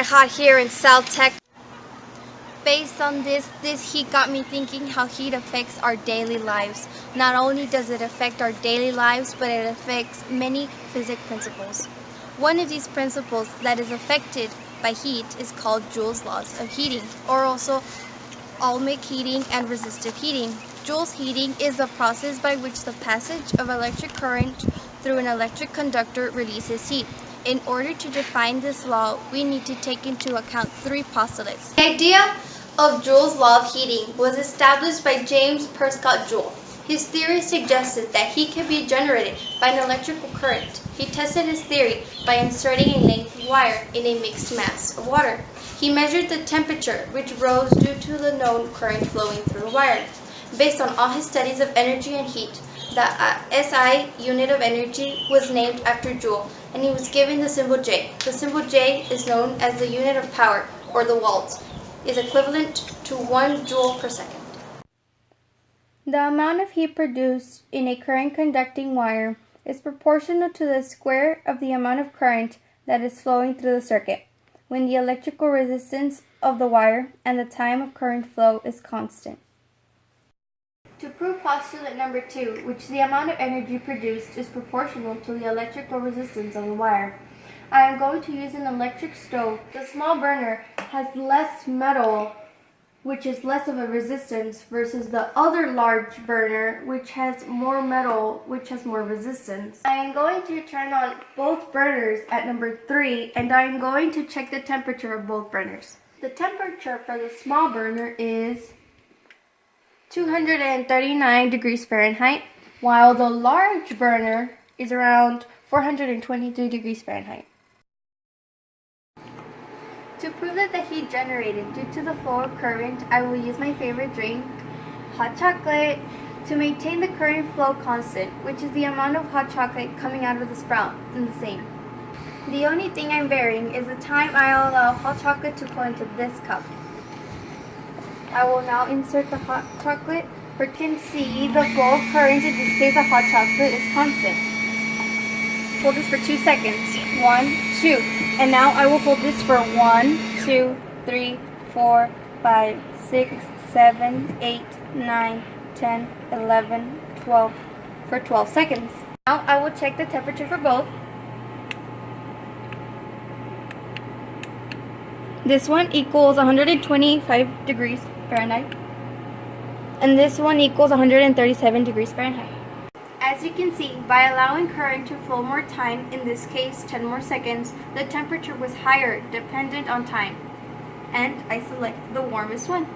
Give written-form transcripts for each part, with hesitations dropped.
get hot here in South Texas. Based on this heat got me thinking how heat affects our daily lives. Not only does it affect our daily lives, but it affects many physics principles. One of these principles that is affected by heat is called Joule's laws of heating, or also ohmic heating and resistive heating. Joule's heating is the process by which the passage of electric current through an electric conductor releases heat. In order to define this law, we need to take into account three postulates. The idea of Joule's law of heating was established by James Prescott Joule. His theory suggested that heat can be generated by an electrical current. He tested his theory by inserting a length of wire in a mixed mass of water. He measured the temperature, which rose due to the known current flowing through the wire. Based on all his studies of energy and heat, the SI unit of energy was named after Joule, and he was given the symbol J. The symbol J is known as the unit of power, or the watts, is equivalent to 1 joule per second. The amount of heat produced in a current conducting wire is proportional to the square of the amount of current that is flowing through the circuit, when the electrical resistance of the wire and the time of current flow is constant. To prove postulate number 2, which the amount of energy produced is proportional to the electrical resistance of the wire, I am going to use an electric stove. The small burner has less metal, which is less of a resistance, versus the other large burner, which has more metal, which has more resistance. I am going to turn on both burners at number 3, and I am going to check the temperature of both burners. The temperature for the small burner is 239 degrees Fahrenheit, while the large burner is around 423 degrees Fahrenheit. To prove that the heat generated due to the flow of current, I will use my favorite drink, hot chocolate, to maintain the current flow constant, which is the amount of hot chocolate coming out of the spout in the same. The only thing I'm varying is the time I'll allow hot chocolate to flow into this cup. I will now insert the hot chocolate. You can see the flow of current in this case of hot chocolate is constant. Hold this for 2 seconds. 1, 2. And now I will hold this for 1, 2, 3, 4, 5, 6, 7, 8, 9, 10, 11, 12 for 12 seconds. Now I will check the temperature for both. This one equals 125 degrees Fahrenheit. And this one equals 137 degrees Fahrenheit. As you can see, by allowing current to flow more time, in this case 10 more seconds, the temperature was higher dependent on time. And I select the warmest one.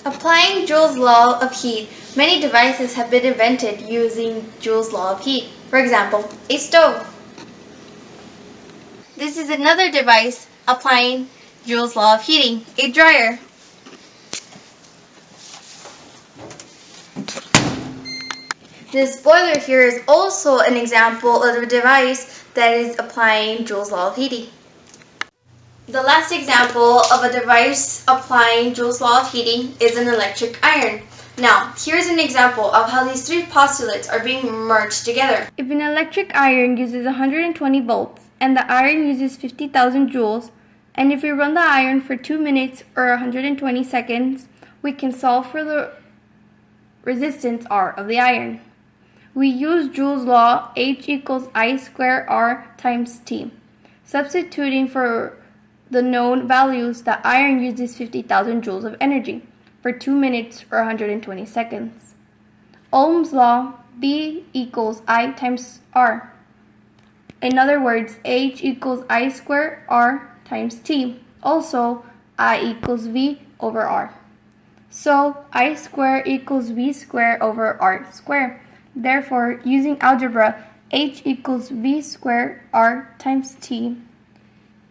Applying Joule's law of heat, many devices have been invented using Joule's law of heat. For example, a stove. This is another device applying Joule's law of heating, a dryer. This boiler here is also an example of a device that is applying Joule's law of heating. The last example of a device applying Joule's law of heating is an electric iron. Now, here's an example of how these three postulates are being merged together. If an electric iron uses 120 volts and the iron uses 50,000 joules, and if we run the iron for 2 minutes or 120 seconds, we can solve for the resistance R of the iron. We use Joule's law, H equals I squared R times T. Substituting for the known values, the iron uses 50,000 joules of energy for 2 minutes or 120 seconds. Ohm's law, B equals I times R. In other words, H equals I squared R times T. Also, I equals V over R. So, I squared equals V squared over R squared. Therefore, using algebra, H equals V squared R times T.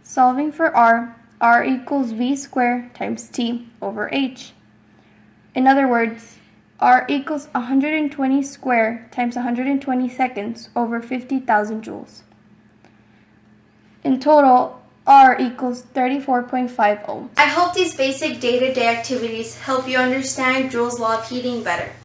Solving for R, R equals V squared times T over H. In other words, R equals 120 squared times 120 seconds over 50,000 joules. In total, R equals 34.5 ohms. I hope these basic day-to-day activities help you understand Joule's law of heating better.